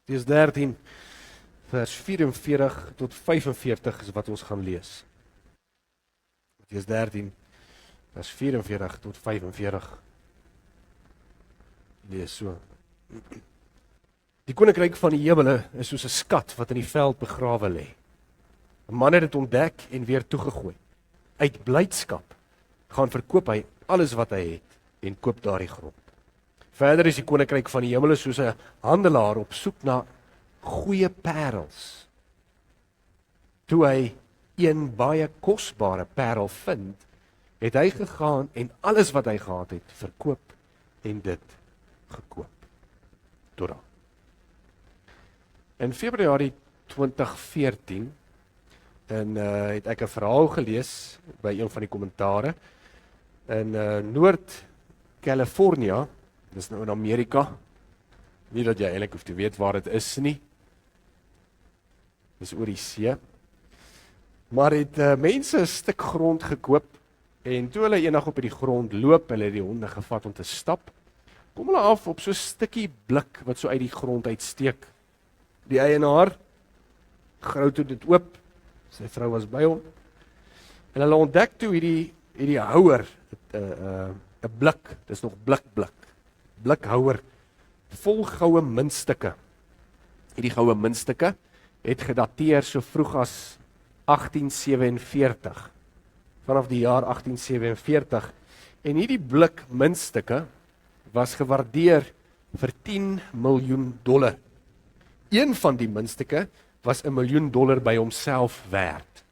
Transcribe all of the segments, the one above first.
Matteus 13, vers 44 tot 45 is wat ons gaan lees. Matteus 13, vers 44 tot 45. Lees so. Die koninkryk van die hemele is soos 'n skat wat in die veld begrawe lê. 'n Man het dit ontdek en weer toegegooi. Uit blydskap gaan verkoop hy alles wat hy het en koop daardie grond. Verder is die koninkryk van die hemele soos 'n handelaar op soek na goeie parels. Toe hy een baie kosbare parel vind, het hy gegaan en alles wat hy gehad het, verkoop en dit gekoop. Torah. In Februarie 2014 het ek 'n verhaal gelees by een van die kommentare in Noord-California, dis nou in Amerika, nie dat jy eintlik hoef te weet waar dit is nie, dis oor die see, maar het mense 'n stuk grond gekoop, en toe hulle eendag op die grond loop, hulle het die honde gevat om te stap, kom hulle af op so 'n stukkie blik wat so uit die grond uitsteek. Die eienaar grou toe dit oop, sy vrou was by hom, en hulle ontdek toe hierdie houer, 'n blik, dis nog blikhouer, vol goue muntstukke. Hierdie goue muntstukke het gedateer so vroeg as 1847, vanaf die jaar 1847, en hierdie blik muntstukke was gewaardeer vir $10 miljoen. Een van die muntstukke was $1 miljoen by homself werd.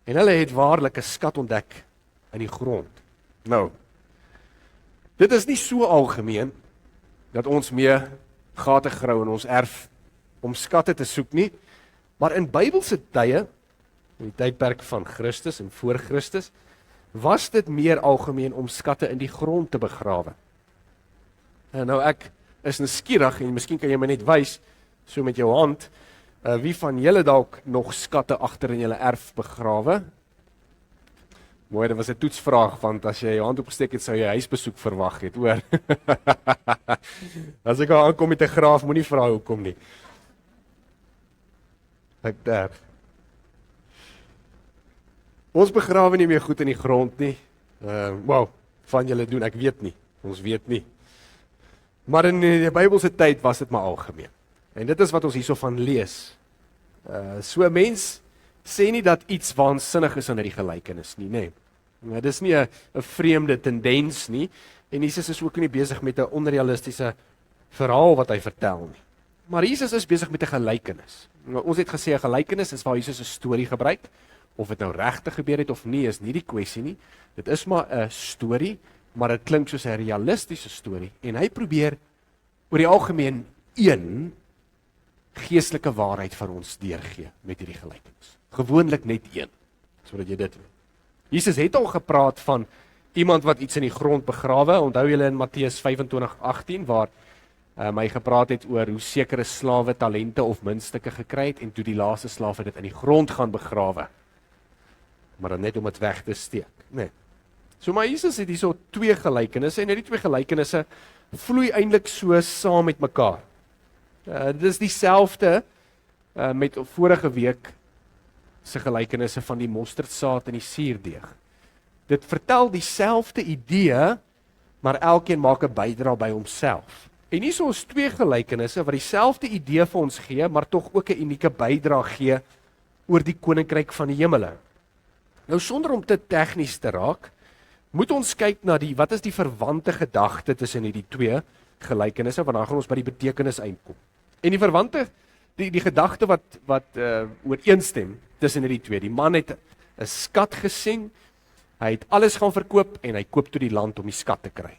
En hulle het waarlik 'n skat ontdek in die grond. Nou, dit is nie so algemeen dat ons mee gate grou in ons erf om skatte te soek nie, maar in Bybelse tye, in die tydperk van Christus en voor Christus, was dit meer algemeen om skatte in die grond te begrawe. En nou ek is nuuskierig en miskien kan jy my net wys, so met jou hand, wie van julle dalk nog skatte agter in julle erf begrawe? Mooi, dit was 'n toetsvraag, want as jy jou hand opgesteek het, sou jy huisbesoek verwag het, hoor. As ek al aankom met 'n graaf, moenie vra hoekom nie. Ek daar. Ons begrawe nie meer goed in die grond nie. Van julle doen, ek weet nie. Ons weet nie. Maar in die Bybelse tyd was dit maar algemeen. En dit is wat ons hierso van lees. So 'n mens sê nie dat iets waansinnig is aan hierdie gelykenis nie, nê. Dit is nie 'n vreemde tendens nie, en Jesus is ook nie besig met 'n onrealistiese verhaal wat hy vertel nie. Maar Jesus is besig met 'n gelykenis. Ons het gesê 'n gelykenis is waar Jesus 'n storie gebruik, of dit nou regtig gebeur het of nie, is nie die kwessie nie. Dit is maar 'n storie, maar dit klink soos 'n realistiese storie, en hy probeer oor die algemeen een geestelike waarheid van ons deurgee met hierdie gelykenis. Gewoonlik net een, sodat jy dit weet. Jesus het al gepraat van iemand wat iets in die grond begrawe. Onthou julle in Matteus 25:18 waar hy gepraat het oor hoe sekere slawe talente of muntstukke gekry het, en toe die laaste slaaf het dit in die grond gaan begrawe. Maar dan net om dit weg te steek, nee. So maar Jesus het hierso twee gelykenisse, en hierdie twee gelykenisse vloei eintlik so saam met mekaar. Dit is dieselfde met vorige week se gelykenisse van die mosterdsaad en die suurdeeg. Dit vertel dieselfde idee, maar elkeen maak 'n bydrae by homself. En hierso is twee gelykenisse wat dieselfde idee vir ons gee, maar tog ook 'n unieke bydrae gee oor die koninkryk van die hemele. Nou sonder om te tegnies te raak, moet ons kyk na wat is die verwante gedagte tussen hierdie twee gelykenisse, want dan gaan ons by die betekenis uitkom. En die verwante, die gedagte wat ooreenstem tussen hierdie twee. Die man het 'n skat gesien, hy het alles gaan verkoop en hy koop toe die land om die skat te kry.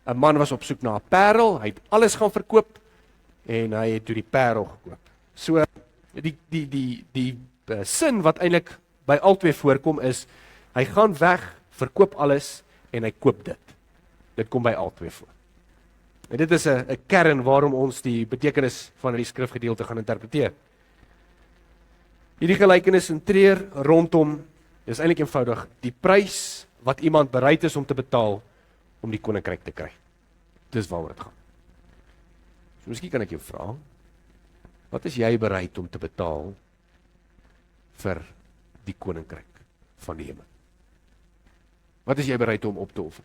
'n Man was op soek na 'n parel, hy het alles gaan verkoop en hy het toe die parel gekoop. So die sin wat eintlik by albei voorkom is, hy gaan weg, verkoop alles en hy koop dit. Dit kom by albei voor. En dit is 'n kern waarom ons die betekenis van hierdie skrifgedeelte gaan interpreteer. Hierdie gelykenis sentreer rondom, dis eintlik eenvoudig, die prys wat iemand bereid is om te betaal om die koninkryk te kry. Dis waaroor dit gaan. So miskien kan ek jou vra, wat is jy bereid om te betaal vir die koninkryk van die hemel? Wat is jy bereid om op te offer?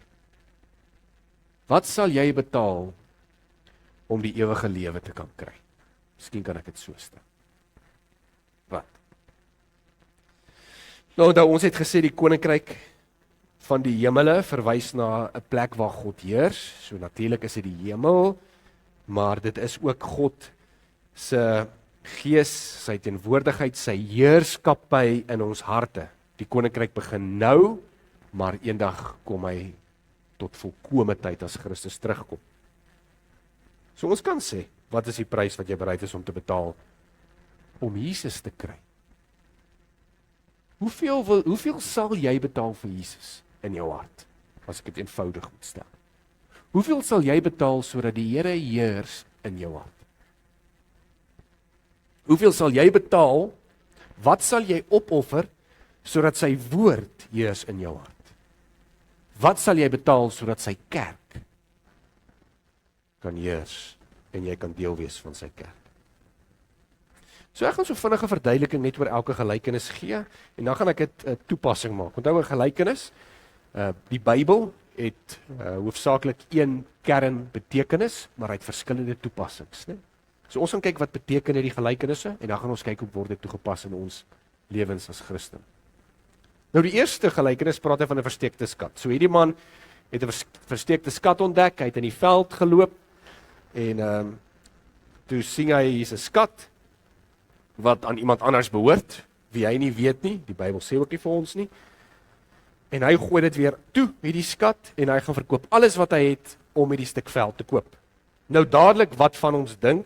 Wat sal jy betaal om die ewige lewe te kan kry? Miskien kan ek dit so stel. Wat? Nou, ons het gesê die koninkryk van die hemele verwys na 'n plek waar God heers. So natuurlik is dit die hemel, maar dit is ook God se gees, sy teenwoordigheid, sy heerskappy in ons harte. Die koninkryk begin nou, maar eendag kom hy tot volkometheid as Christus terugkom. So ons kan sê, wat is die prys wat jy bereid is om te betaal om Jesus te kry? Hoeveel sal jy betaal vir Jesus in jou hart, as ek dit eenvoudig moet stel? Hoeveel sal jy betaal sodat die Here heers in jou hart? Hoeveel sal jy betaal? Wat sal jy opoffer sodat sy woord heers in jou hart? Wat sal jy betaal sodat sy kerk kan heers en jy kan deel wees van sy kerk? So ek gaan so vinnige verduideliking net oor elke gelykenis gee en dan gaan ek dit 'n toepassing maak. Onthou 'n gelykenis, die Bybel het hoofsaaklik een kernbetekenis, maar hy het verskillende toepassings, né? So ons gaan kyk wat beteken hierdie gelykenisse en dan gaan ons kyk hoe word dit toegepas in ons lewens as Christen. Nou die eerste gelykenis praat hy van 'n versteekte skat. So hierdie man het 'n versteekte skat ontdek, hy het in die veld geloop en toe sien hy hier's 'n skat wat aan iemand anders behoort, wie hy nie weet nie, die Bybel sê ook nie vir ons nie. En hy gooi dit weer toe, hierdie skat, en hy gaan verkoop alles wat hy het om hierdie stuk veld te koop. Nou dadelik wat van ons dink,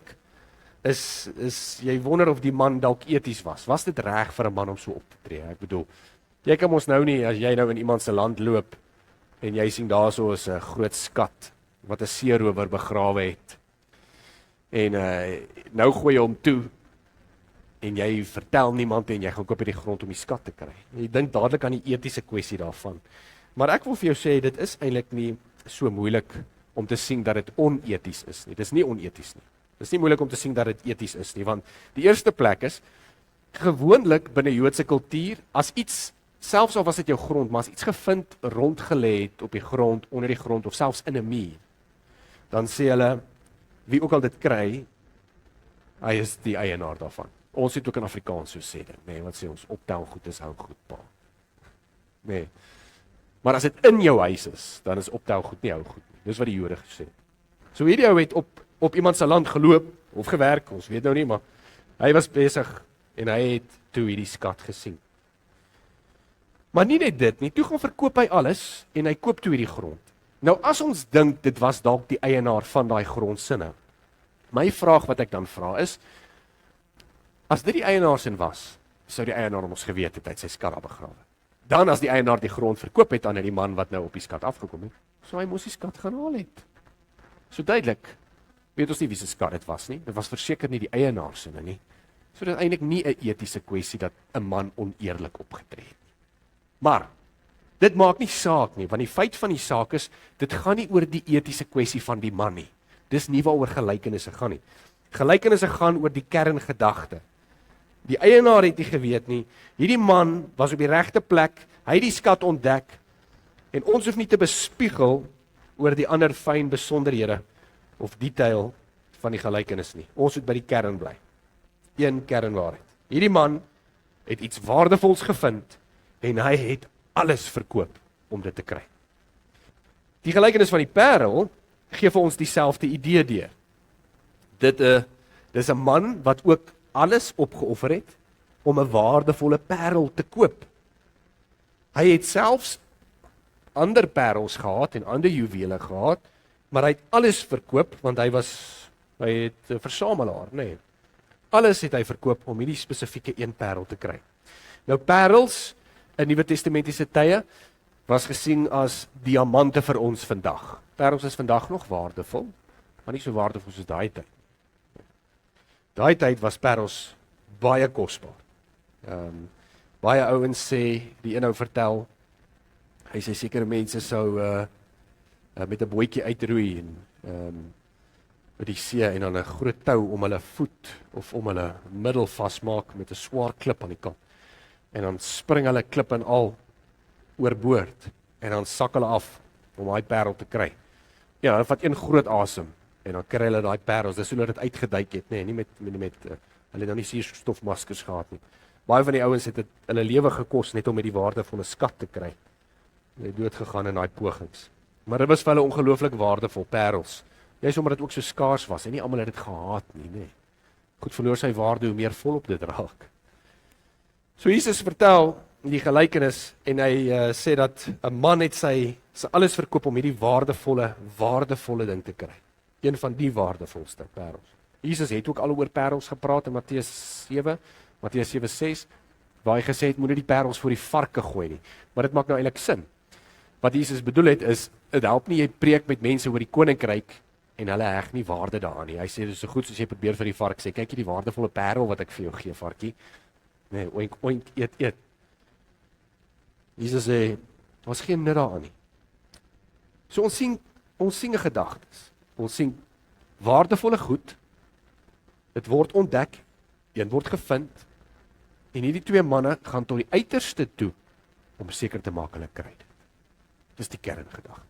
is jy wonder of die man dalk eties was. Was dit reg vir 'n man om so op te tree? Ek bedoel, jy kan mos nou nie, as jy nou in iemand se land loop, en jy sien daar so is 'n groot skat, wat 'n seerower begrawe het. En nou gooi jy hom toe, en jy vertel niemand en jy gaan koop hierdie grond om die skat te kry. Jy dink dadelik aan die etiese kwessie daarvan. Maar ek wil vir jou sê, dit is eintlik nie so moeilik om te sien dat dit oneties is nie. Dit is nie oneties nie. Dit is nie moeilik om te sien dat dit eties is nie, want die eerste plek is, gewoonlik binne Joodse kultuur, as iets, selfs al was dit jou grond, maar as iets gevind rondgelê het op die grond, onder die grond, of selfs in 'n muur, dan sê hulle, wie ook al dit kry, hy is die eienaar daarvan. Ons het ook in Afrikaans so sê dit, nee, wat sê ons, optel goed is hou goed pa. Nee. Maar as dit in jou huis is, dan is optel goed nie hou goed nie. Dis wat die Jode gesê het. So hierdie ou het op iemand se land geloop of gewerk, ons weet nou nie, maar hy was besig en hy het toe hierdie skat gesien. Maar nie net dit nie, toe gaan verkoop hy alles en hy koop toe hierdie grond. Nou as ons dink dit was dalk die eienaar van daai grondsinne, my vraag wat ek dan vra is, as dit die eienaarsin was, sou die eienaar ons geweet het, hy het sy skat daar begrawe. Dan as die eienaar die grond verkoop het aan die man wat nou op die skat afgekom het, sou hy mos die skat gaan haal het. So duidelik, weet ons nie wie se skat dit was nie, dit was verseker nie die eienaarsinne nie. So dit is eintlik nie 'n etiese kwessie dat 'n man oneerlik opgetree het nie. Maar, dit maak nie saak nie, want die feit van die saak is, dit gaan nie oor die etiese kwessie van die man nie. Dis nie waaroor gelykenisse gaan nie. Gelykenisse gaan oor die kerngedagte. Die eienaar het nie geweet nie, hierdie man was op die regte plek, hy het die skat ontdek, en ons hoef nie te bespiegel oor die ander fyn besonderhede of detail van die gelykenis nie. Ons moet by die kern bly. Een kernwaarheid. Hierdie man het iets waardevols gevind, en hy het alles verkoop om dit te kry. Die gelykenis van die parel gee vir ons dieselfde idee deur. Dis 'n man wat ook alles opgeoffer het om 'n waardevolle parel te koop. Hy het selfs ander parels gehad en ander juwele gehad, maar hy het alles verkoop want hy het 'n versamelaar, nee. Alles het hy verkoop om hierdie spesifieke een parel te kry. Nou parels in Nuwe Testamentiese tye was gesien as diamante vir ons vandag. Parels is vandag nog waardevol, maar nie so waardevol soos daai tyd. Daai tyd was parels baie kosbaar. Baie ouens sê, die een ou vertel, hy sê sekere mense sou met 'n bootjie uitroei en by die see en dan 'n groot tou om hulle voet of om hulle middel vasmaak met 'n swaar klip aan die kant. En dan spring hulle klip en al oorboord en dan sak hulle af om daai parel te kry. Ja, hulle vat een groot asem en dan kry hulle daai parels. Dis hoe hulle dit uitgeduik het, nee, nie met hulle het nou nie suurstofmaskers gehad nie. Baie van die ouens het hulle lewe gekos net om met die waardevolle skat te kry. Hulle het dood gegaan in daai pogings. Maar dit was vir hulle ongelooflik waardevol parels. Jy's omdat dit ook so skaars was en nie almal het dit gehaat nie, nê. Goed verloor sy waarde hoe meer volop dit raak. So Jesus vertel die gelykenis en hy sê dat 'n man het sy alles verkoop om hierdie waardevolle ding te kry. Een van die waardevolste parels. Jesus het ook al oor parels gepraat in Matteus 7:6, waar hy gesê het moenie die parels voor die varke gooi nie. Maar dit maak nou eintlik sin. Wat Jesus bedoel het is, dit help nie jy preek met mense oor die koninkryk en hulle heg nie waarde daaraan nie. Hy sê dis so goed soos jy probeer vir die vark sê, kyk hier die waardevolle parel wat ek vir jou gee, varkie. Nee, oink oink eet. Jesus sê, daar's geen nut daaraan nie. So ons sien 'n gedagtes. Ons sien waardevolle goed. Dit word ontdek, een word gevind en hierdie twee manne gaan tot die uiterste toe om seker te maak hulle kry dit. Dis die kerngedagte.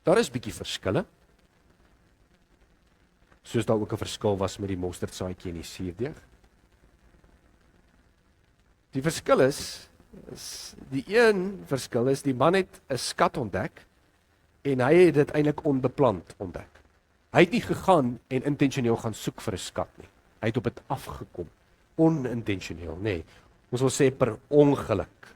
Daar is bietjie verskille. Soos daar ook 'n verskil was met die mosterdsaadjie en die suurdeeg. Die verskil is die een verskil is die man het 'n skat ontdek en hy het dit eintlik onbeplant ontdek. Hy het nie gegaan en intentioneel gaan soek vir 'n skat nie. Hy het op dit afgekom, onintentioneel, nee. Ons wil sê per ongeluk.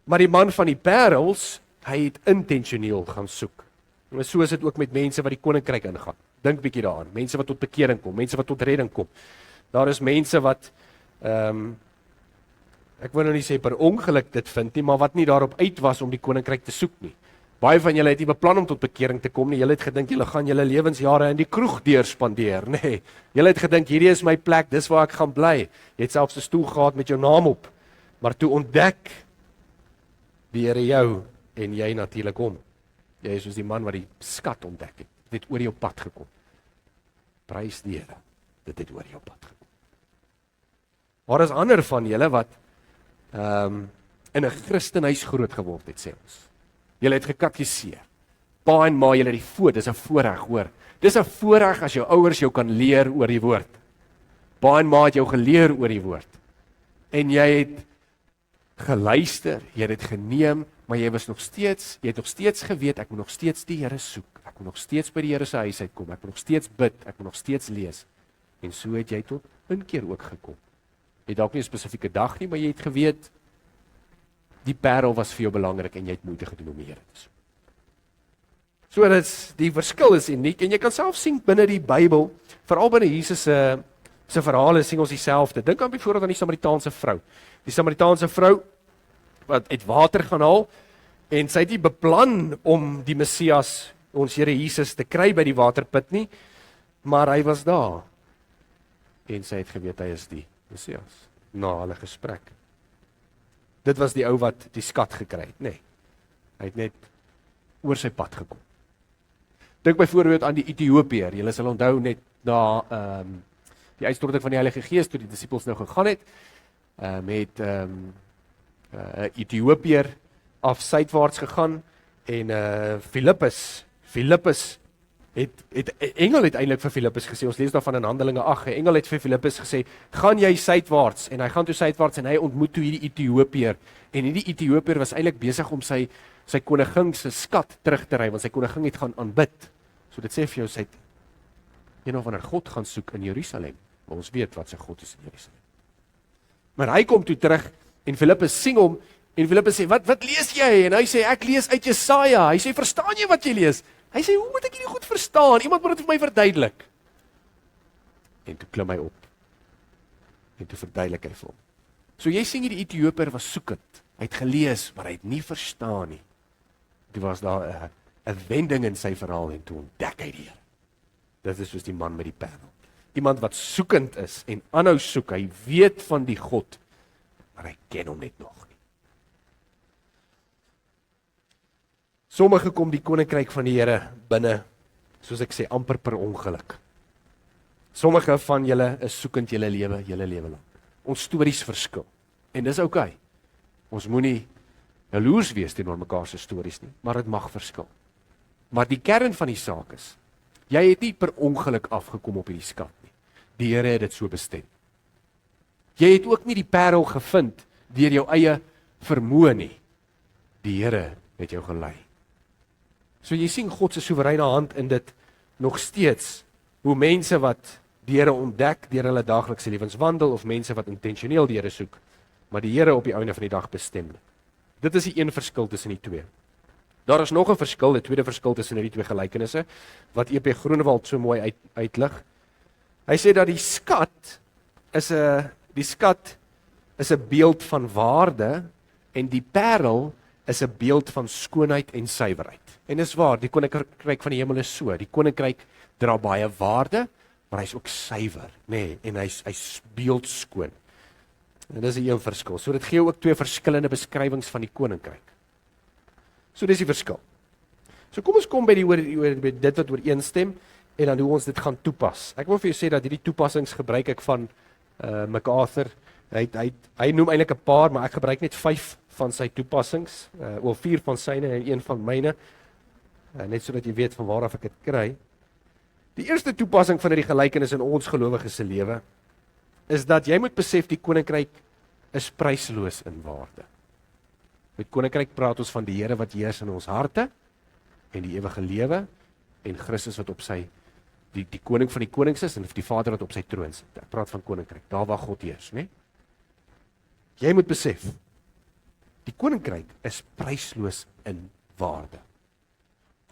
Maar die man van die parels, hy het intentioneel gaan soek. En so is dit ook met mense wat die koninkryk ingaan. Dink bietjie daaraan, mense wat tot bekering kom, mense wat tot redding kom. Daar is mense wat ek wil nou nie sê per ongeluk dit vind nie, maar wat nie daarop uit was om die koninkryk te soek nie. Baie van julle het nie beplan om tot bekering te kom nie. Julle het gedink julle gaan julle lewensjare in die kroeg deurspandeer, nee. Julle het gedink hierdie is my plek, dis waar ek gaan bly. Jy het selfs 'n stoel gehad met jou naam op. Maar toe ontdek die Here jou en jy natuurlik hom. Jy is soos die man wat die skat ontdek het. Dit het oor jou pad gekom. Prys die Here. Dit het oor jou pad gekom. Maar is ander van julle wat in 'n Christenhuis groot geword het, sê ons. Julle het gekatekiseer. Pa en ma, julle het die voorreg, dis 'n voorreg, hoor. Dis 'n voorreg as jou ouers jou kan leer oor die woord. Pa en ma het jou geleer oor die woord. En jy het geluister, jy het dit geneem, maar jy het nog steeds geweet, ek moet nog steeds die Here soek. Ek moet nog steeds by die Here se huis uitkom. Ek moet nog steeds bid, ek moet nog steeds lees. En so het jy tot inkeer ook gekom. Jy het dalk nie 'n spesifieke dag nie, maar jy het geweet die parel was vir jou belangrik en jy het moeite gedoen om die Here te soek. So die verskil is uniek en jy kan self sien binne die Bybel, veral binne Jesus se verhale sien ons dieselfde. Dink aan byvoorbeeld aan die Samaritaanse vrou. Die Samaritaanse vrou wat uit water gaan haal en sy het nie beplan om die Messias, ons Here Jesus, te kry by die waterput nie, maar hy was daar. En sy het geweet hy is die Messias na hulle gesprek. Dit was die ou wat die skat gekry het, nee. Hy het net oor sy pad gekom. Dink byvoorbeeld aan die Ethiopiër. Julle sal onthou net na die uitstorting van die Heilige Gees toe die disippels nou gegaan het, met Ethiopiër af suidwaarts gegaan en Filippus engel het eintlik vir Filippus gesê, ons lees daarvan in Handelinge 8, 'n engel het vir Filippus gesê, gaan jy suidwaarts, en hy gaan toe suidwaarts en hy ontmoet toe hierdie Ethiopiër, en hierdie Ethiopiër was eintlik besig om sy koningin se skat terug te ry, want sy koningin het gaan aanbid. So dit sê vir jou, sy het een of ander God gaan soek in Jerusalem, maar ons weet wat sy God is in Jerusalem. Maar hy kom toe terug, en Filippus sien hom, en Filippus sê, wat lees jy? En hy sê, ek lees uit Jesaja. Hy sê, verstaan jy wat jy lees? Hy sê, hoe moet ek hierdie goed verstaan? Iemand moet dit vir my verduidelik. En toe klim hy op. En toe verduidelik hy vir hom. So jy sien die Ethiopiër was soekend. Hy het gelees, maar hy het nie verstaan nie. Toe was daar 'n wending in sy verhaal en toe ontdek hy die Here. Dit is soos die man met die parel. Iemand wat soekend is en aanhou soek. Hy weet van die God, maar hy ken hom net nog nie. Sommige kom die koninkryk van die Here binne soos ek sê, amper per ongeluk. Sommige van julle is soekend julle lewe lang. Ons stories verskil. En dis oukei. Ons moenie jaloers wees teenoor mekaar se stories nie, maar dit mag verskil. Maar die kern van die saak is, jy het nie per ongeluk afgekom op hierdie skat nie. Die Here het dit so bestem. Jy het ook nie die parel gevind deur jou eie vermoë nie. Die Here het jou gelei. So jy sien God se soewereine hand in dit nog steeds, hoe mense wat die Here ontdek deur hulle daaglikse lewens wandel, of mense wat intentioneel die Here soek, maar die Here op die einde van die dag bestem. Dit is die een verskil tussen die twee. Daar is nog 'n verskil, die tweede verskil tussen hierdie twee gelykenisse, wat E.P. Groenewald so mooi uitlig. Hy sê dat die skat is 'n beeld van waarde, en die parel is 'n beeld van skoonheid en suiwerheid. En dis waar, die koninkryk van die hemel is so. Die koninkryk dra baie waarde, maar hy's ook suiwer, nê, en hy's beeldskoon. En dis 'n verskil. So dit gee ook twee verskillende beskrywings van die koninkryk. So dis die verskil. So kom ons kom by dit wat ooreenstem, en dan hoe ons dit gaan toepas. Ek wil vir jou sê dat hierdie toepassings gebruik ek van MacArthur. Hy noem eintlik 'n paar, maar ek gebruik net 5 van sy toepassings, 4 van syne en 1 van myne, net sodat jy weet van waar af ek dit kry. Die eerste toepassing van hierdie gelykenis in ons gelowiges se lewe is dat jy moet besef die koninkryk is prysloos in waarde. Met koninkryk praat ons van die Here wat heers in ons harte en die ewige lewe, en Christus wat op sy die koning van die konings is, en die Vader wat op sy troon sit. Ek praat van koninkryk, daar waar God heers, né? Jy moet besef, die koninkryk is prysloos in waarde.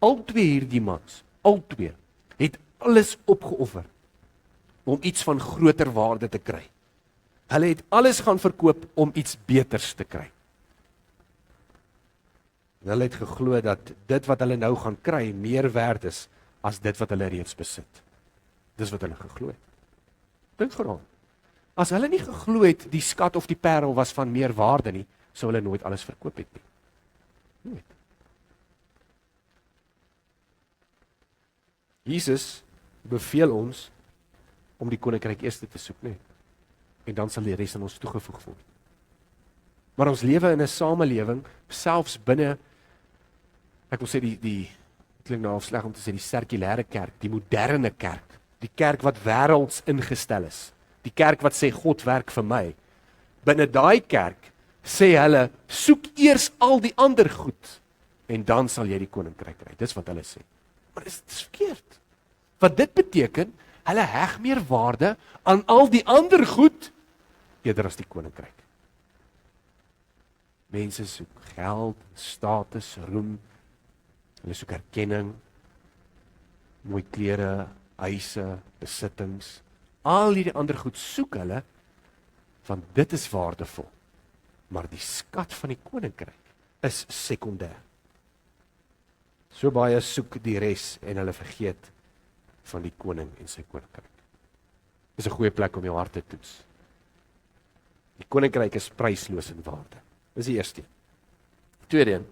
Al twee hierdie mans, het alles opgeoffer om iets van groter waarde te kry. Hulle het alles gaan verkoop om iets beters te kry. En hulle het geglo dat dit wat hulle nou gaan kry meer werd is as dit wat hulle reeds besit. Dis wat hulle geglo het. Dink daaraan. As hulle nie geglo het die skat of die parel was van meer waarde nie, sou hulle nooit alles verkoop het nie. Nooit. Jesus beveel ons om die koninkryk eers te soek, nee. En dan sal die res aan ons toegevoeg word. Maar ons lewe in 'n samelewing, selfs binne, ek wil sê die klink nou sleg om te sê die sirkulêre kerk, die moderne kerk, die kerk wat wêrelds ingestel is, die kerk wat sê God werk vir my. Binne daai kerk sê hulle, soek eers al die ander goed en dan sal jy die koninkryk kry. Dis wat hulle sê. Maar dit is verkeerd. Wat dit beteken, hulle heg meer waarde aan al die ander goed eerder as die koninkryk. Mense soek geld, status, roem, hulle soek erkenning, mooi klere, huise, besittings, al hierdie ander goed soek hulle, want dit is waardevol. Maar die skat van die koninkryk is sekondêr. So baie soek die res en hulle vergeet van die koning en sy koninkryk. Dis 'n goeie plek om jou hart te toets. Die koninkryk is prysloos in waarde. Dis die eerste. Tweede een,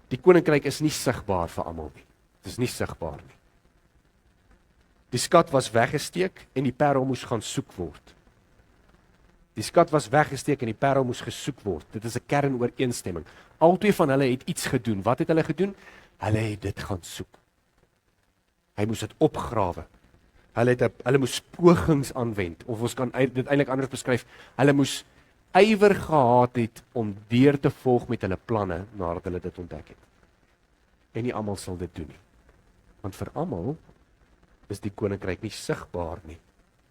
die koninkryk is nie sigbaar vir almal nie. Dit is nie sigbaar nie. Die skat was weggesteek en die parel moes gaan soek word. Die skat was weggesteek en die parel moes gesoek word. Dit is 'n kernooreenstemming. Albei van hulle het iets gedoen. Wat het hulle gedoen? Hulle het dit gaan soek. Hy moes dit opgrawe. Hulle moes pogings aanwend, of ons kan dit eintlik anders beskryf. Hulle moes ywer gehad het om deur te volg met hulle planne nadat hulle dit ontdek het. En nie almal sal dit doen nie. Want vir almal is die koninkryk nie sigbaar nie.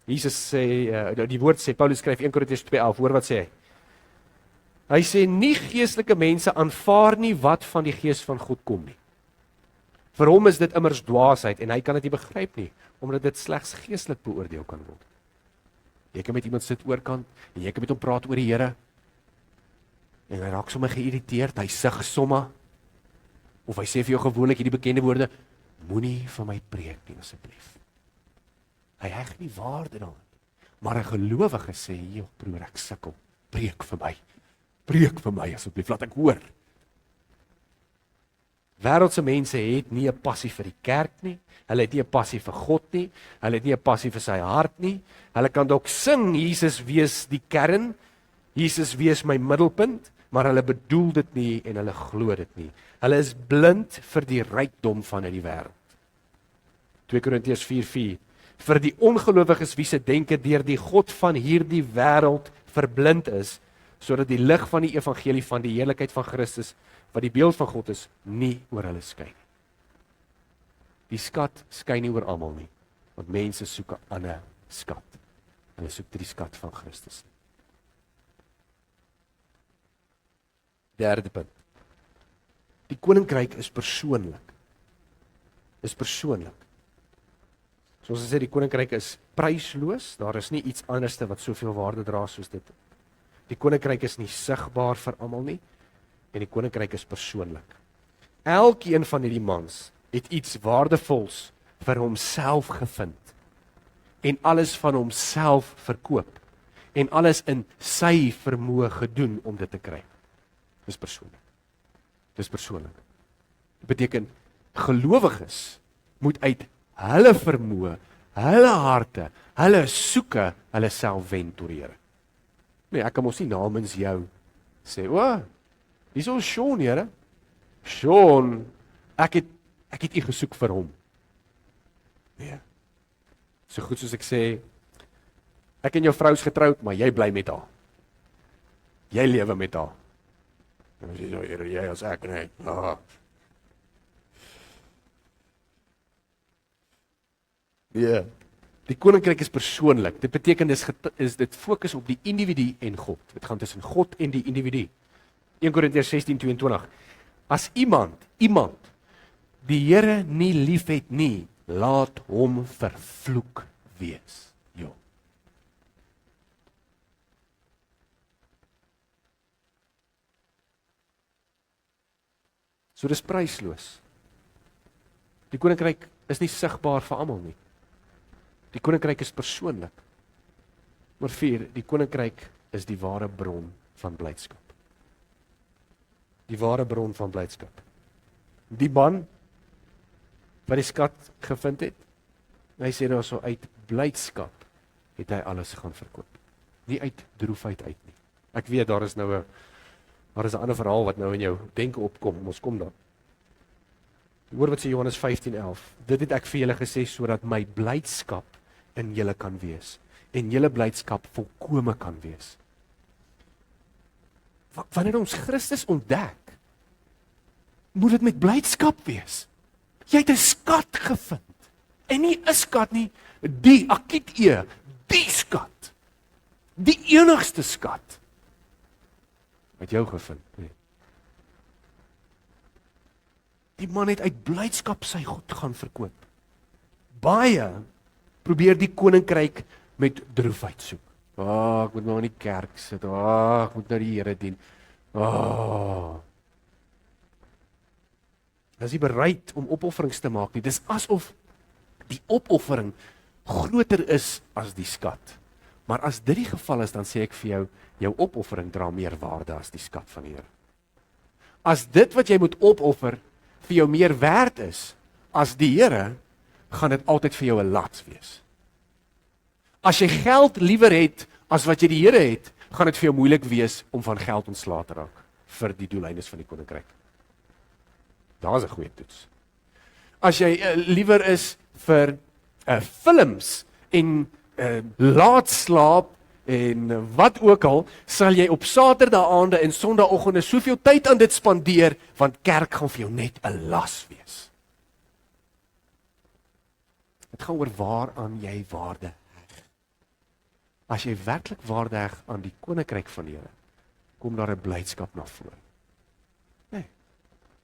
Jesus sê, die woord sê, Paulus skryf 1 Korintiërs 2:11, hoor wat sê hy? Hy sê, nie geestelike mense aanvaar nie wat van die gees van God kom nie. Vir hom is dit immers dwaasheid en hy kan dit nie begryp nie, omdat dit slegs geestelik beoordeel kan word. Jy kan met iemand sit oorkant en jy kan met hom praat oor die Here en hy raak sommer geïrriteerd, hy sug sommer, of hy sê vir jou gewoonlik hierdie bekende woorde, moenie van my preek nie asseblief. Hy heg nie waarde daaraan. Maar 'n gelowige sê, "Joh, broer, ek sukkel. Preek vir my. Preek vir my asseblief, laat ek hoor." Wêreldse mense het nie 'n passie vir die kerk nie. Hulle het nie 'n passie vir God nie. Hulle het nie 'n passie vir sy hart nie. Hulle kan dalk sing Jesus wees die kern, Jesus wees my middelpunt, maar hulle bedoel dit nie en hulle glo dit nie. Hulle is blind vir die rykdom van hierdie wêreld. 2 Korintiërs 4:4 Vir die ongelowiges wie se denke deur die god van hierdie wêreld verblind is, sodat die lig van die evangelie van die heerlikheid van Christus, wat die beeld van God is, nie oor hulle skyn nie. Die skat skyn nie oor almal nie, want mense soek 'n ander skat. Hulle soek die skat van Christus. Derde punt. Die koninkryk is persoonlik. Is persoonlik. Soos ons sê, die koninkryk is prysloos, daar is nie iets anderste wat soveel waarde dra soos dit. Die koninkryk is nie sigbaar vir almal nie, en die koninkryk is persoonlik. Elkeen van hierdie mans het iets waardevols vir homself gevind, en alles van homself verkoop, en alles in sy vermoë gedoen om dit te kry. Dis persoonlik. Dis persoonlik. Dit beteken, gelowiges moet uit hulle vermoë, hulle harte, hulle soeke, hulle self wen tot die Here. Nee, ek kan mos nie namens jou sê, dis ons Sean, Here. Sean, ek het u gesoek vir hom. Nee. So goed soos ek sê, ek en jou vrou is getroud, maar jy bly met haar. Jy lewe met haar. En as jy so, Here, jy as ek, nee. Ja. Die koninkryk is persoonlik. Dit beteken dit fokus op die individu en God. Dit gaan tussen God en die individu. 1 Korintiërs 16:22. As iemand die Here nie liefhet nie, laat hom vervloek wees. Jo. So dis prysloos. Die koninkryk is nie sigbaar vir almal nie. Die koninkryk is persoonlik. Nommer 4, die koninkryk is die ware bron van blydskap. Die ware bron van blydskap. Die man wat die skat gevind het, hy sê nou so, uit blydskap het hy alles gaan verkoop. Nie uit droefheid uit nie. Ek weet, daar is 'n ander verhaal wat nou in jou denke opkom, ons kom daar. Hoor wat sê Johannes 15:11. Dit het ek vir julle gesê, sodat my blydskap in julle kan wees, en julle blydskap volkome kan wees. Wanneer ons Christus ontdek, moet dit met blydskap wees. Jy het 'n skat gevind, en nie 'n skat nie, die akit die skat, die enigste skat, wat jou gevind. Nee. Die man het uit blydskap sy goed gaan verkoop. Baie probeer die koninkryk met droefheid soek. Ek moet nou in die kerk sit. Ek moet nou die Here dien. Is nie bereid om opofferings te maak nie. Dis asof die opoffering groter is as die skat. Maar as dit die geval is, dan sê ek vir jou, jou opoffering dra meer waarde as die skat van die Here. As dit wat jy moet opoffer vir jou meer werd is as die Here, gaan dit altyd vir jou 'n las wees. As jy geld liewer het as wat jy die Here het, gaan dit vir jou moeilik wees om van geld ontslae te raak vir die doeleindes van die koninkryk. Daar's 'n goeie toets. As jy liewer is vir films en laat slaap en wat ook al, sal jy op Saterdae-aande en Sondagoggende soveel tyd aan dit spandeer, want kerk gaan vir jou net 'n las wees. Dit gaan oor waaraan jy waarde heg. As jy werklik waarde heg aan die koninkryk van die Here, kom daar 'n blydskap na vore. Nee.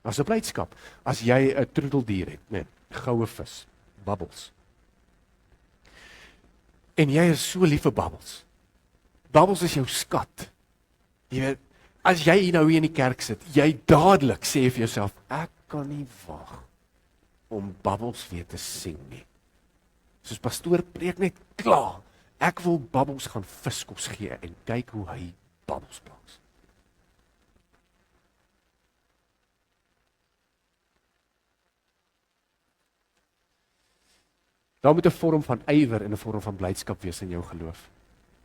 As 'n blydskap, as jy 'n troeteldier het, nee, goue vis, babbels. En jy is so lief vir babbels. Babbels is jou skat. Jy weet, as jy hier nou hier in die kerk sit, jy dadelik sê vir jouself, ek kan nie wag om babbels weer te sien nie. Soos pastoor preek net klaar. Ek wil babbels gaan viskos gee en kyk hoe hy babbels plaas. Daar moet 'n vorm van ywer en 'n vorm van blydskap wees in jou geloof.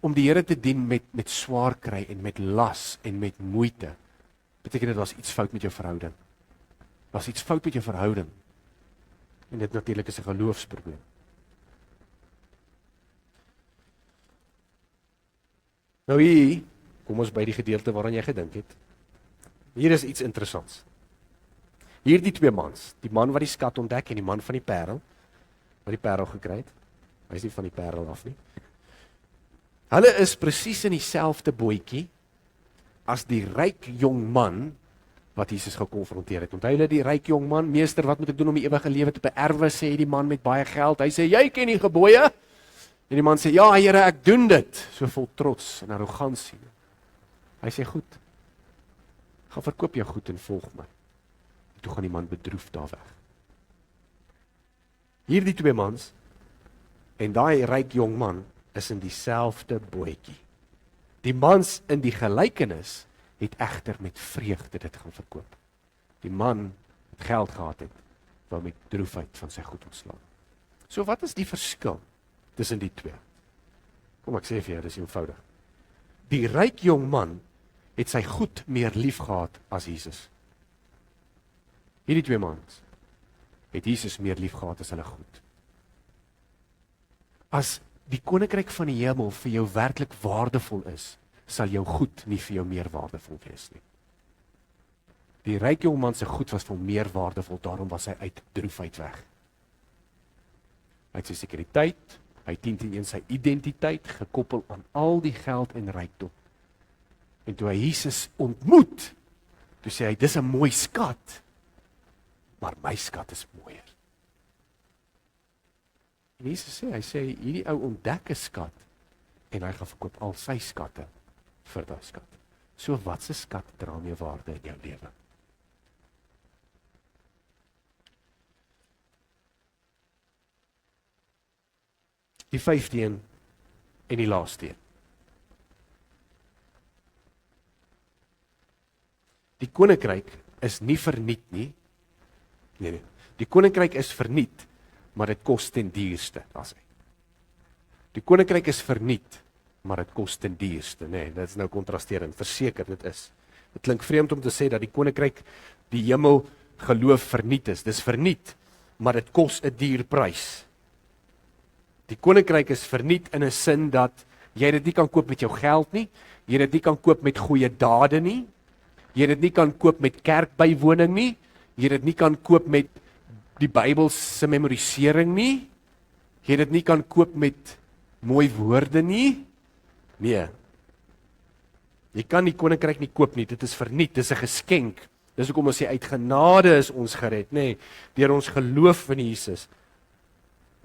Om die Here te dien met swaar kry en met las en met moeite, beteken dit daar's iets fout met jou verhouding. Daar's iets fout met jou verhouding. En dit natuurlik is 'n geloofsprobleem. Nou hier, kom ons by die gedeelte waaraan jy gedink het. Hier is iets interessants. Hier die twee mans, die man wat die skat ontdek en die man van die parel, wat die parel gekry het. Hy is nie van die parel af nie. Hulle is presies in dieselfde bootjie as die ryk jong man wat Jesus gekonfronteer het. Onthou julle die ryk jong man, meester, wat moet ek doen om die ewige lewe te beerwe, sê die man met baie geld. Hy sê, jy ken die gebooie. En die man sê, ja Here, ek doen dit, so vol trots en arrogansie. Hy sê, goed, gaan verkoop jou goed en volg my. En toe gaan die man bedroef daar weg. Hier die twee mans, en daai ryk jong man, is in dieselfde bootjie. Die mans in die gelykenis, het egter met vreugde dit gaan verkoop. Die man het geld gehad het, wou met droefheid van sy goed ontslaan. So wat is die verskil tussen die twee? Kom ek sê vir jou, dis eenvoudig. Die ryk jong man het sy goed meer lief gehad as Jesus. Hierdie twee mans het Jesus meer lief gehad as hulle goed. As die koninkryk van die hemel vir jou werklik waardevol is, sal jou goed nie vir jou meer waardevol wees nie. Die ryk jong man se goed was vir hom meer waardevol, daarom was hy uit droefheid weg. Hy het sy sekuriteit, hy het teen sy identiteit gekoppel aan al die geld en rykdom. En toe hy Jesus ontmoet, toe sê hy, dis 'n mooi skat, maar my skat is mooier. En Jesus sê, hy sê, hierdie ou ontdek 'n skat, en hy gaan verkoop al sy skatte vir daai skat. So wat se skat dra meer waarde in jou lewe? Die 5de een en die laaste een. Die koninkryk is nie verniet nie. Nee. Die koninkryk is verniet, maar dit kos ten duurste, daar sê. Die koninkryk is verniet, maar dit kos ten duurste, nee, dit is nou kontrasterend, verseker dit is. Dit klink vreemd om te sê dat die koninkryk, die hemel geloof verniet is. Dis verniet, maar dit kos 'n duur prys. Die koninkryk is verniet in 'n sin dat jy dit nie kan koop met jou geld nie, jy dit nie kan koop met goeie dade nie, jy dit nie kan koop met kerkbywoning nie, jy dit nie kan koop met die Bybel se memorisering nie, jy dit nie kan koop met mooi woorde nie. Nee. Jy kan die koninkryk nie koop nie, dit is verniet, dit is 'n geskenk. Dis hoekom ons sê uit genade is ons gered, nê, deur ons geloof in Jesus.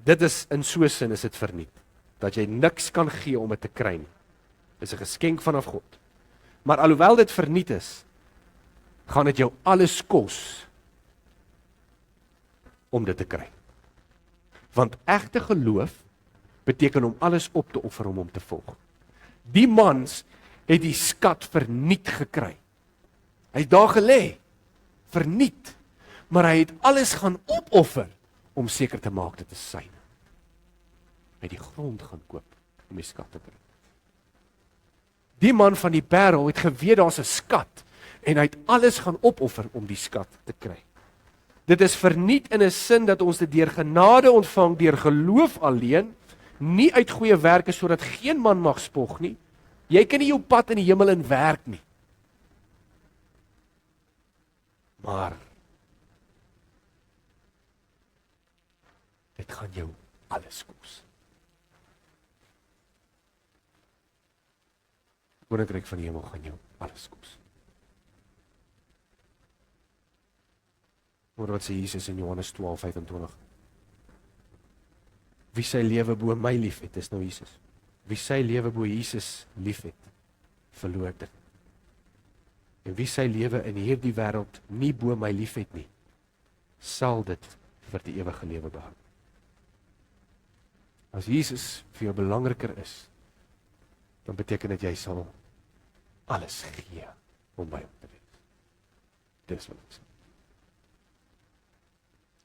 Dit is in so 'n sin is dit verniet, dat jy niks kan gee om dit te kry nie. Dis 'n geskenk vanaf God. Maar alhoewel dit verniet is, gaan dit jou alles kos om dit te kry. Want egte geloof beteken om alles op te offer om te volg. Die mans het die skat verniet gekry. Hy het daar gelê, verniet, maar hy het alles gaan opoffer om seker te maak dit is syne. Hy het die grond gaan koop om die skat te bring. Die man van die parel het geweet daar's 'n skat en hy het alles gaan opoffer om die skat te kry. Dit is verniet in 'n sin dat ons dit deur genade ontvang, deur geloof alleen, nie uit goeie werke sodat geen man mag spog nie. Jy kan nie jou pad in die hemel in werk nie. Maar dit gaan jou alles kos. Koninkryk van die hemel gaan jou alles kos. Hoor wat sê Jesus in Johannes 12:25. Wie sy lewe bo my liefhet, is nou Jesus. Wie sy lewe bo Jesus liefhet, verloor dit. En wie sy lewe in hierdie wêreld nie bo my liefhet nie, sal dit vir die ewige lewe behou. As Jesus vir jou belangriker is, dan beteken dit jy sal alles gee om by hom te wees. Dis wat ek sê.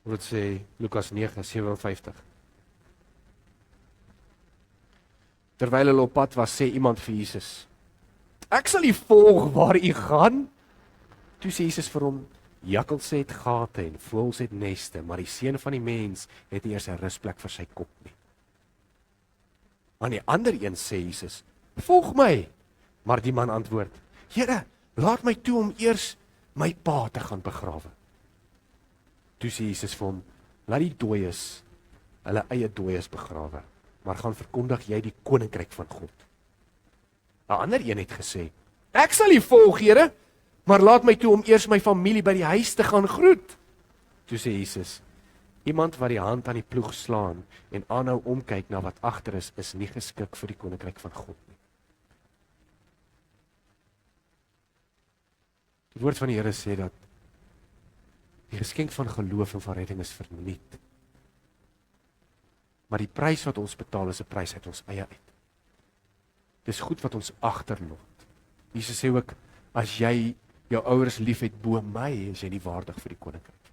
Wat sê Lukas 9:57? Terwyl hulle op pad was, sê iemand vir Jesus, ek sal u volg waar u gaan. Toe sê Jesus vir hom, jakkals het gate en voëls het neste, maar die seun van die mens het nie eers 'n rusplek vir sy kop nie. Aan die ander een sê Jesus, volg my. Maar die man antwoord, Here, laat my toe om eers my pa te gaan begrawe. Toe sê Jesus vir hom, laat die dooies hulle eie dooies begrawe, maar gaan verkondig jy die koninkryk van God. 'n Ander een het gesê, ek sal u volg, Here, maar laat my toe om eers my familie by die huis te gaan groet. Toe sê Jesus, iemand wat die hand aan die ploeg slaan en aanhou omkyk na wat agter is nie geskik vir die koninkryk van God nie. Die woord van die Here sê dat die geskenk van geloof en van redding is verniet. Maar die prys wat ons betaal is 'n prys uit ons eie uit. Dis goed wat ons agterlaat. Jesus sê ook, as jy jou ouers liefhet bo my, is jy nie waardig vir die koninkryk.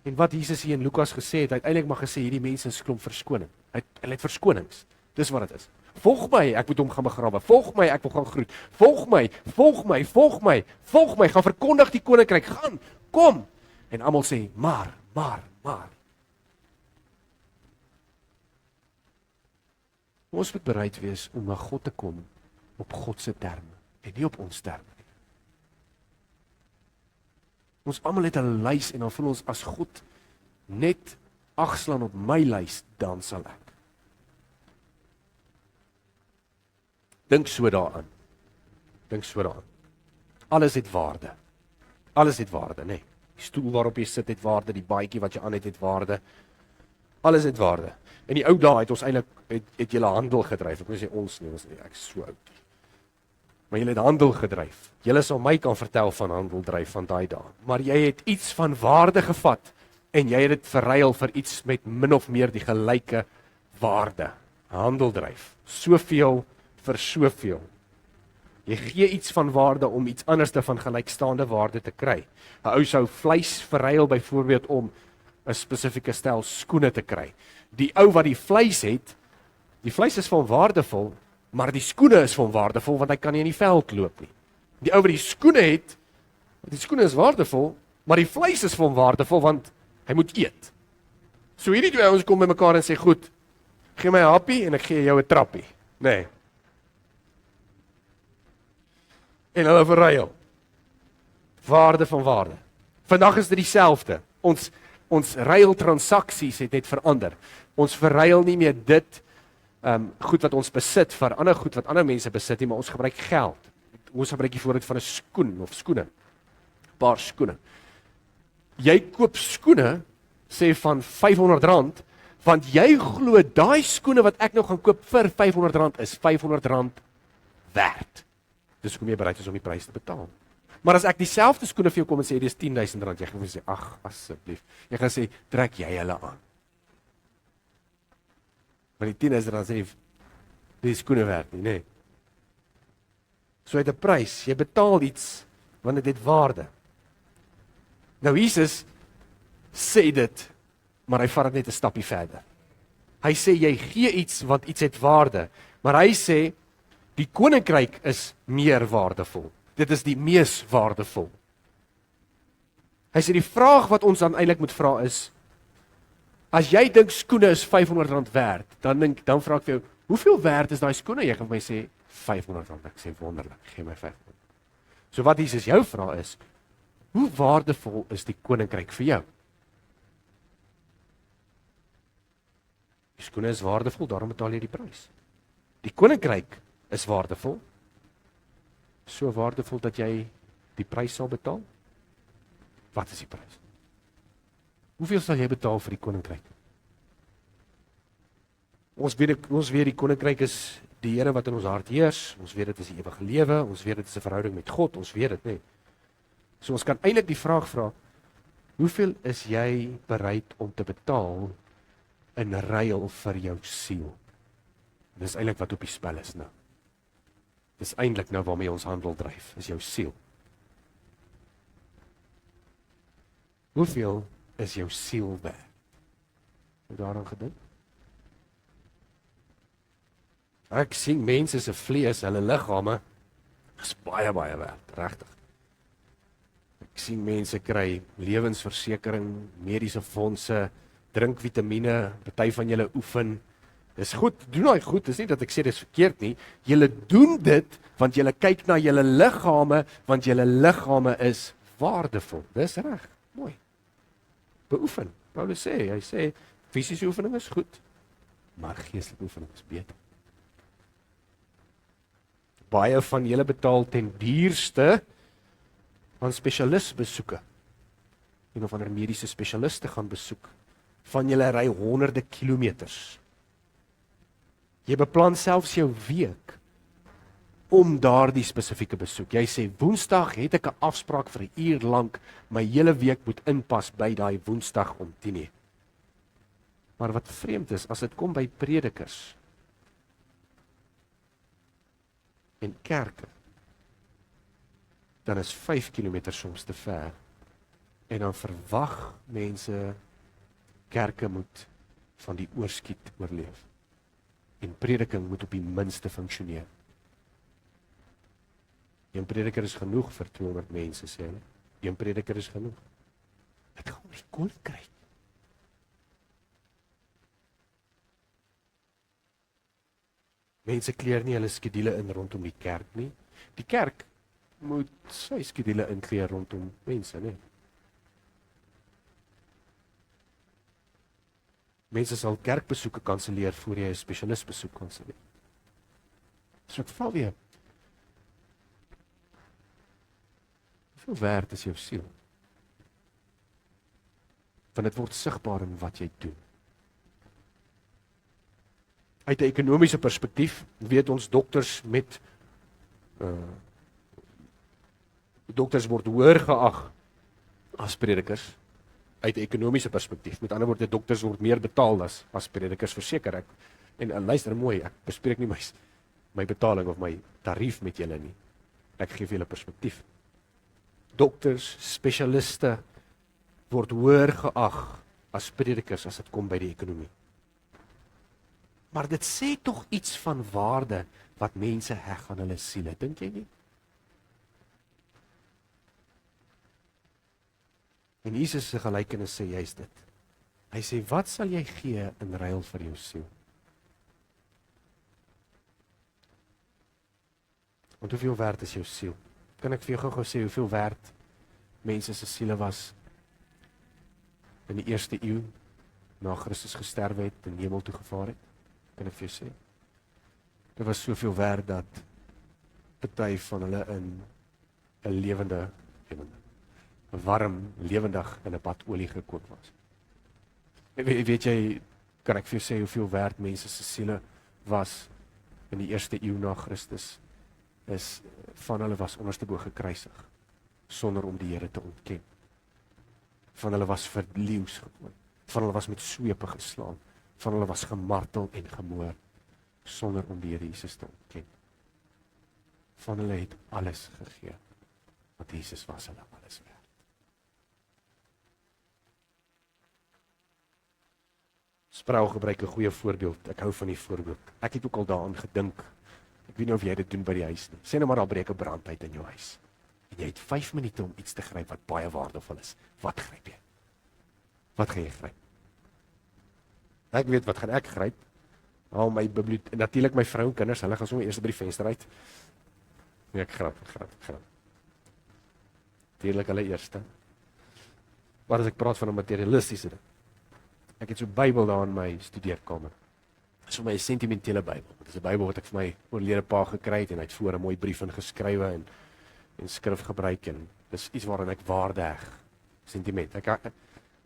En wat Jesus hier in Lukas gesê het, uiteindelik maar gesê, hierdie mense is klomp verskoning. Hulle het verskonings. Dis wat dit is. Volg my, ek moet hom gaan begrawe. Volg my, ek wil gaan groet. Volg my, volg my, volg my, volg my, gaan verkondig die koninkryk, gaan, kom. En almal sê, maar. Ons moet bereid wees om na God te kom op God se terme en nie op ons terme nie. Ons almal het 'n lys en dan voel ons as God net agslaan op my lys, dan sal ek. Dink so daaraan. Alles het waarde. Alles het waarde, nê? Die stoel waarop jy sit het waarde, die baadjie wat jy aan het waarde. Alles het waarde. In die ou dae het ons eintlik het julle handel gedryf. Ek wil sê ons nie, ek is so oud. Maar julle het handel gedryf. Julle sal my kan vertel van handel dryf van daai dae. Maar jy het iets van waarde gevat en jy het dit verruil vir iets met min of meer die gelyke waarde. Handel dryf. Soveel vir soveel. Jy gee iets van waarde om iets anderste van gelykstaande waarde te kry. 'n Ou sou vleis verruil byvoorbeeld om 'n spesifieke stel skoene te kry. Die ou wat die vleis het, die vleis is van waardevol, maar die skoene is van waardevol want hy kan nie in die veld loop nie. Die ou wat die skoene het, die skoene is waardevol, maar die vleis is van waardevol want hy moet eet. So hierdie twee ouens kom by mekaar en sê, goed, gee my 'n happie en ek gee jou 'n trappie. Nee. En hulle verruil. Waarde van waarde. Vandag is dit dieselfde. Ons ruil transaksies het net verander. Ons verruil nie meer dit goed wat ons besit vir ander goed wat ander mense besit nie, maar ons gebruik geld. Ons gebruik die voorbeeld van 'n skoen of skoene. 'n Paar skoene. Jy koop skoene sê van R500 want jy glo daai skoene wat ek nou gaan koop vir R500 is R500 werd. Dis hoekom jy bereid is om die prys te betaal. Maar as ek dieselfde skoene vir jou kom en sê, dit is R10,000, jy gaan vir sê, ag, asseblief. Jy gaan sê, trek jy hulle aan. Maar die R10,000 sê, die skoene werd nie, nee. So het 'n prys, jy betaal iets, want dit het waarde. Nou Jesus sê dit, maar hy vat dit net 'n stappie verder. Hy sê, jy gee iets, want iets het waarde. Maar hy sê, die koninkryk is meer waardevol. Dit is die mees waardevol. Hy sê die vraag wat ons dan eintlik moet vra is, as jy dink skoene is R500 werd, dan vra ek vir jou, hoeveel werd is daai skoene? Jy gaan vir my sê R500. Ek sê wonderlik, gee my R500. So wat Jesus jou vra is, hoe waardevol is die koninkryk vir jou? Die skoene is waardevol, daarom betaal jy die prys. Die koninkryk is waardevol. So waardevol dat jy die prys sal betaal? Wat is die prys? Hoeveel sal jy betaal vir die koninkryk? Ons weet die koninkryk is die Here wat in ons hart heers. Ons weet dit is die ewige lewe. Ons weet dit is 'n verhouding met God. Ons weet dit, nê. So ons kan eintlik die vraag vra, hoeveel is jy bereid om te betaal in ruil vir jou siel? Dis eintlik wat op die spel is nou. Dis eintlik nou waarmee ons handel dryf, is jou siel. Hoeveel is jou siel werd? Het daaraan gedink? Ek sien mense se vlees, hulle liggame is baie werd, regtig. Ek sien mense kry lewensversekering, mediese fondse, drink vitamiene, party van julle oefen. Dis goed, doen daai goed, dis nie dat ek sê dis verkeerd nie. Julle doen dit want julle kyk na julle liggame, want julle liggame is waardevol. Dis reg, mooi. Beoefen. Paulus sê, hy sê fisiese oefening is goed, maar geestelike oefening is beter. Baie van julle betaal ten duurste aan spesialistbesoeke. Een of ander mediese spesialiste gaan besoek. Van julle ry honderde kilometers. Jy beplan selfs jou week om daardie spesifieke besoek. Jy sê Woensdag het ek 'n afspraak vir 'n uur lank, my hele week moet inpas by daai Woensdag om 10:00. Maar wat vreemd is, as dit kom by predikers en kerke, dan is 5 kilometer soms te ver. En dan verwag mense kerke moet van die oorskiet oorleef. En prediking moet op die minste funksioneer. Een prediker is genoeg vir 200 mense, sê hulle. Een prediker is genoeg. Dit gaan om die koninkryk. Mense kleer nie hulle skedule in rondom die kerk nie. Die kerk moet sy skedule inkleer rondom mense, nee. Mense sal kerkbesoeke kanselleer voor jy 'n spesialistbesoek kanselleer. So ek vra weer, hoeveel werd is jou siel? Want dit word sigbaar in wat jy doen. Uit 'n ekonomiese perspektief weet ons dokters dokters word hoër geag as predikers. Uit 'n ekonomiese perspektief. Met ander woorde, dokters word meer betaal as predikers, verseker ek. En luister mooi, ek bespreek nie my betaling of my tarief met julle nie. Ek gee vir julle perspektief. Dokters, spesialiste word hoër geag as predikers as dit kom by die ekonomie. Maar dit sê tog iets van waarde wat mense heg aan hulle siele, dink jy nie? En Jesus se gelykenis sê juist dit. Hy sê, wat sal jy gee in ruil vir jou siel? Want hoeveel werd is jou siel? Kan ek vir jou gou sê hoeveel werd mense se siele was in die eerste eeu na Christus gesterwe het en hemel toe gevaar het? Kan ek vir jou sê? Dit was soveel werd dat party van hulle in 'n lewende warm, lewendig in 'n bad olie gekook was. Weet jy, kan ek vir jou sê hoeveel werd mense se siele was in die eerste eeu na Christus? Is van hulle was onderstebo gekruisig sonder om die Here te ontken. Van hulle was vir leeu's gegooi. Van hulle was met swepe geslaan. Van hulle was gemartel en gemoor sonder om die Here Jesus te ontken. Van hulle het alles gegee, want Jesus was hulle alles werd. Sproul gebruik 'n goeie voorbeeld. Ek hou van die voorbeeld. Ek het ook al daaraan gedink. Ek weet nie of jy dit doen by die huis nie. Sê nou maar daar breek 'n brand uit in jou huis. En jy het 5 minute om iets te gryp wat baie waardevol is. Wat gryp jy? Wat gaan jy gryp? Ek weet wat gaan ek gryp. Al my biblioteek, natuurlik my vrou en kinders, hulle gaan sommer eers by die venster uit. Nee, ek grap. Natuurlik hulle eerste. Maar as ek praat van 'n materialistiese ding. Ek het so 'n Bybel daar in my studeerkamer. Dit is vir my 'n sentimentele Bybel. Dit is 'n Bybel wat ek vir my oorlede pa gekry het en hy het voor 'n mooi brief ingeskrywe en skrif gebruik en dis iets waaraan ek waarde heg. Sentiment.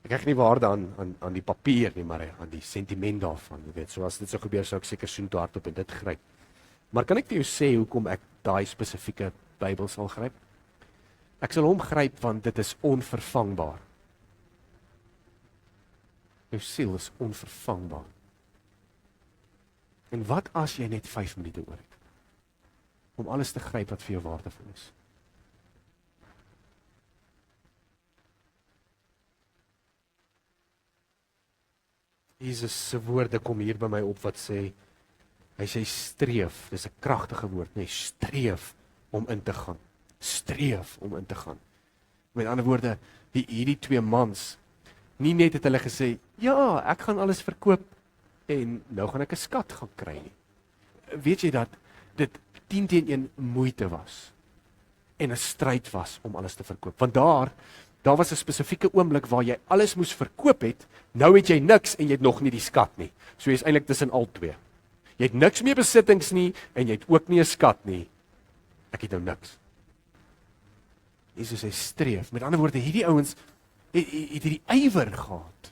Ek heg nie waarde aan die papier nie, maar aan die sentiment daarvan, jy weet. So as dit sou gebeur sou ek seker soen toe hardop en dit gryp. Maar kan ek vir jou sê hoekom ek daai spesifieke Bybel sal gryp? Ek sal hom gryp want dit is onvervangbaar. Jou siel is onvervangbaar. En wat as jy net 5 minute oor het? Om alles te gryp wat vir jou waardevol is. Jesus se woorde kom hier by my op wat sê, Hy sê streef, dis 'n kragtige woord, nee, streef om in te gaan. Streef om in te gaan. Met ander woorde, hierdie twee mans, nie net het hulle gesê, ja, ek gaan alles verkoop en nou gaan ek 'n skat gaan kry nie. Weet jy dat dit 10 teen 1 moeite was en 'n stryd was om alles te verkoop. Want daar was 'n spesifieke oomblik waar jy alles moes verkoop het, nou het jy niks en jy het nog nie die skat nie. So jy's eintlik tussen al twee. Jy het niks meer besittings nie en jy het ook nie 'n skat nie. Ek het nou niks. Jesus, hy streef. Met ander woorde, hierdie ouens het hierdie ywer gehad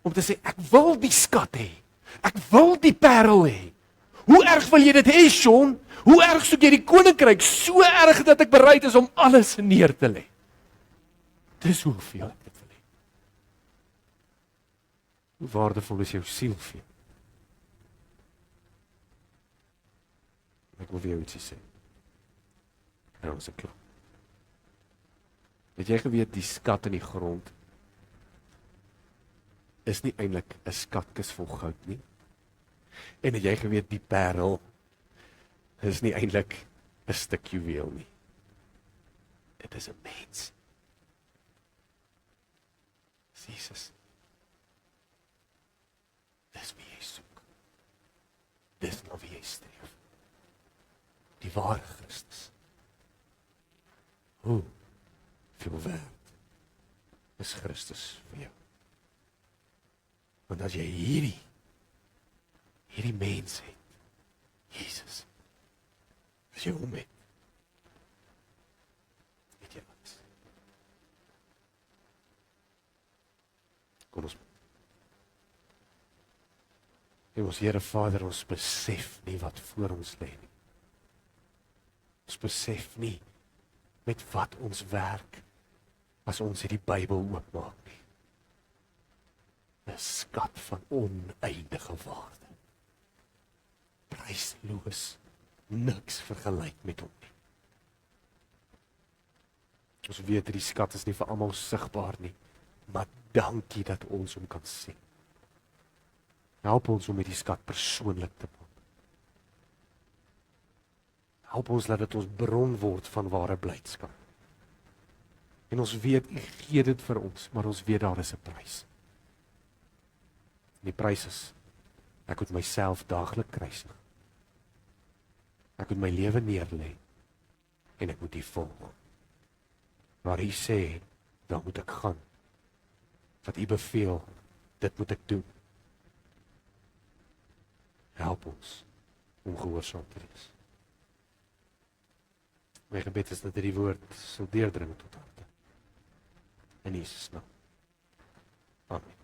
om te sê, ek wil die skat hê. Ek wil die parel hê. Hoe erg wil jy dit hê, Sean? Hoe erg soek jy die koninkryk? So erg dat ek bereid is om alles neer te lê. Dis hoeveel ek dit wil hê. Hoe waardevol is jou siel vir jou? Ek wil vir jou ietsie sê. En ons is klaar. Het jy geweet die skat in die grond is nie eintlik 'n skatkis vol goud nie? En het jy geweet die parel is nie eintlik 'n stuk juweel nie? Dit is 'n mens. Jesus. Dis wie jy soek. Dis na wie jy streef. Die ware Christus. Hoe veel werd is Christus vir jou? Want as jy hierdie mens het, Jesus, as jy hom het jy alles. Kom ons. Ons Here Vader, ons besef nie wat voor ons lê nie. Ons besef nie met wat ons werk as ons hierdie Bybel oopmaak nie. 'n Skat van oneindige waarde. Prysloos, niks vergelyk met hom nie. Ons weet die skat is nie vir almal sigbaar nie, maar dankie dat ons hom kan sien. Help ons om hierdie skat persoonlik te maak. Help ons dat dit ons bron word van ware blydskap. En ons weet, U gee dit vir ons, maar ons weet daar is 'n prys. En die prys is, ek moet myself daaglik kruisig. Ek moet my lewe neerlê, en ek moet U volg. Waar U sê, dan moet ek gaan. Wat U beveel, dit moet ek doen. Help ons om gehoorsaam te wees. My gebed is dat hierdie woord sal deurdring tot harte. In Jesus naam. Amen.